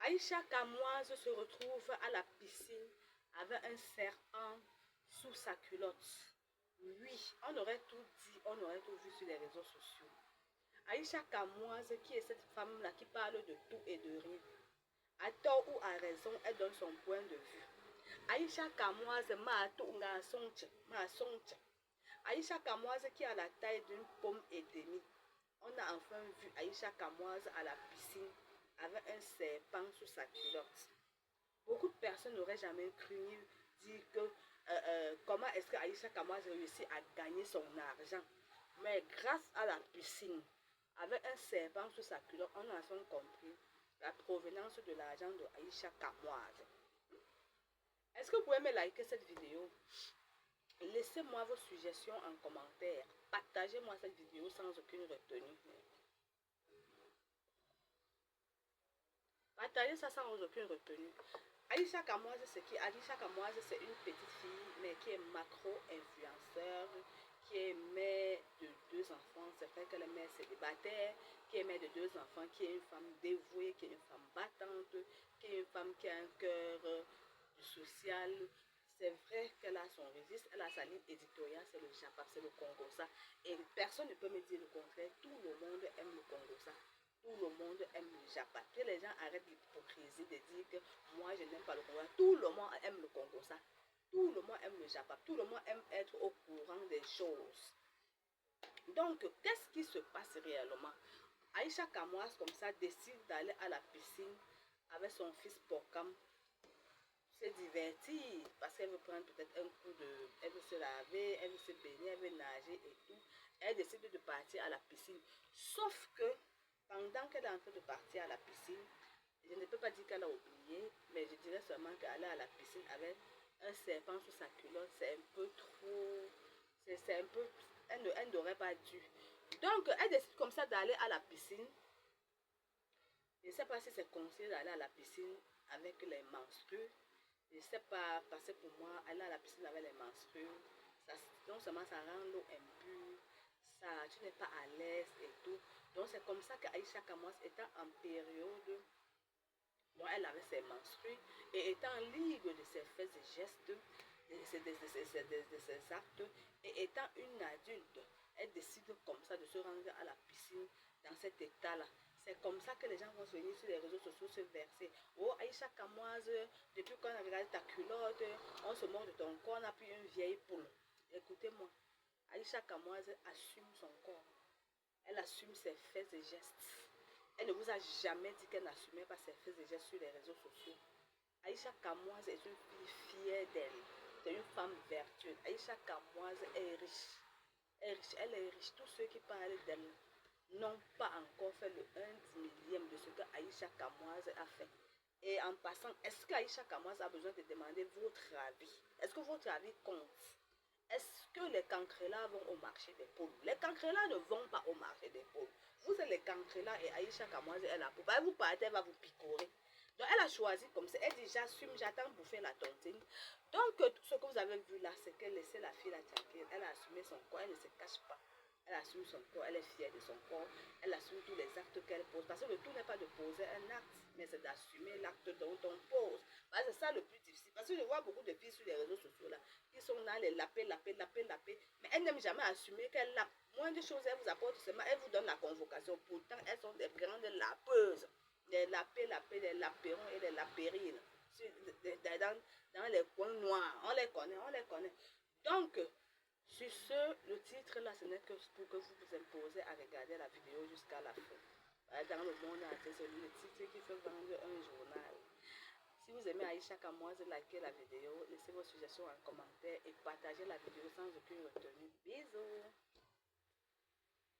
Aïcha Kamoise se retrouve à la piscine avec un serpent sous sa culotte. Oui, on aurait tout dit, on aurait tout vu sur les réseaux sociaux. Aïcha Kamoise, qui est cette femme-là qui parle de tout et de rien. À tort ou à raison, elle donne son point de vue. Aïcha Kamoise, Aïcha Kamoise qui a la taille d'une pomme et demie. On a enfin vu Aïcha Kamoise à la piscine avec un serpent sous sa culotte. Beaucoup de personnes n'auraient jamais cru ni dire que comment est-ce que Aïcha Kamoise réussit à gagner son argent. Mais grâce à la piscine, avec un serpent sous sa culotte, on a enfin compris la provenance de l'argent de Aïcha Kamoise. Est-ce que vous pouvez me liker cette vidéo? Laissez-moi vos suggestions en commentaire. Partagez-moi cette vidéo sans aucune retenue. Partagez ça sans aucune retenue. Aïcha Kamoise, c'est qui? Aïcha Kamoise, c'est une petite fille, mais qui est macro-influenceur, qui est mère de 2 enfants. C'est vrai qu'elle est mère célibataire, qui est mère de 2 enfants, qui est une femme dévouée, qui est une femme battante, qui est une femme qui a un cœur social. C'est vrai qu'elle a son registre, elle a sa ligne éditoriale, c'est le Japap, c'est le Congosa. Et personne ne peut me dire le contraire, tout le monde aime le Congosa. Tout le monde aime le Japap. Que les gens arrêtent l'hypocrisie de dire que moi je n'aime pas le Congosa. Tout le monde aime le Congosa. Tout le monde aime le Japap. Tout le monde aime être au courant des choses. Donc, qu'est-ce qui se passe réellement? Aïcha Kamoise, comme ça, décide d'aller à la piscine avec son fils Pokam. Se divertir parce qu'elle veut prendre peut-être un coup de... Elle veut se laver, elle veut se baigner, elle veut nager et tout. Elle décide de partir à la piscine. Sauf que pendant qu'elle est en train de partir à la piscine, je ne peux pas dire qu'elle a oublié, mais je dirais seulement qu'elle est à la piscine avec un serpent sous sa culotte. C'est un peu trop... C'est un peu... Elle n'aurait pas dû. Donc, elle décide comme ça d'aller à la piscine. Je ne sais pas si c'est conseillé d'aller à la piscine avec les menstrues. Je ne sais pas, parce que pour moi, aller à la piscine avec les menstrues, ça, non seulement ça rend l'eau impure, ça, tu n'es pas à l'aise et tout. Donc c'est comme ça qu'Aïcha Kamoise étant en période, bon, elle avait ses menstrues, et étant libre de ses faits et gestes, de ses actes, et étant une adulte, elle décide comme ça de se rendre à la piscine dans cet état-là. C'est comme ça que les gens vont se venir sur les réseaux sociaux se verser. Oh Aïcha Kamoise, depuis qu'on a regardé ta culotte, on se moque de ton corps, on a pris une vieille poule. Écoutez-moi, Aïcha Kamoise assume son corps. Elle assume ses faits et gestes. Elle ne vous a jamais dit qu'elle n'assumait pas ses faits et gestes sur les réseaux sociaux. Aïcha Kamoise est une fille fière d'elle. C'est une femme vertueuse. Aïcha Kamoise est riche. Elle est riche. Tous ceux qui parlent d'elle n'ont pas encore fait le 1/1000e de ce que Aïcha Kamoise a fait. Et en passant, est-ce qu'Aïcha Kamoise a besoin de demander votre avis? Est-ce que votre avis compte? Est-ce que les cancrelats vont au marché des poules? Les cancrelats ne vont pas au marché des poules. Vous êtes les cancrelats et Aïcha Kamoise est la poule. Vous partez, elle va vous picorer. Donc elle a choisi comme ça. Elle dit j'assume, j'attends bouffer la tontine. Donc tout ce que vous avez vu là, c'est qu'elle laissait la fille la tranquille. Elle a assumé son corps, elle ne se cache pas. Elle assume son corps, elle est fière de son corps, elle assume tous les actes qu'elle pose. Parce que le tout n'est pas de poser un acte, mais c'est d'assumer l'acte dont on pose. C'est ça le plus difficile. Parce que je vois beaucoup de filles sur les réseaux sociaux là, qui sont là, les laper, mais elles n'aiment jamais assumer qu'elles lapent. Moins de choses, elles vous apportent seulement, elles vous donnent la convocation. Pourtant, elles sont des grandes lapeuses. Les les lapérons et les lapérines. Dans les coins noirs, on les connaît. Donc, sur ce, le titre là, ce n'est que pour que vous vous imposez à regarder la vidéo jusqu'à la fin. Dans le monde entier, c'est le titre qui fait vendre un journal. Si vous aimez Aïcha Kamoise, likez la vidéo, laissez vos suggestions en commentaire et partagez la vidéo sans aucune retenue. Bisous!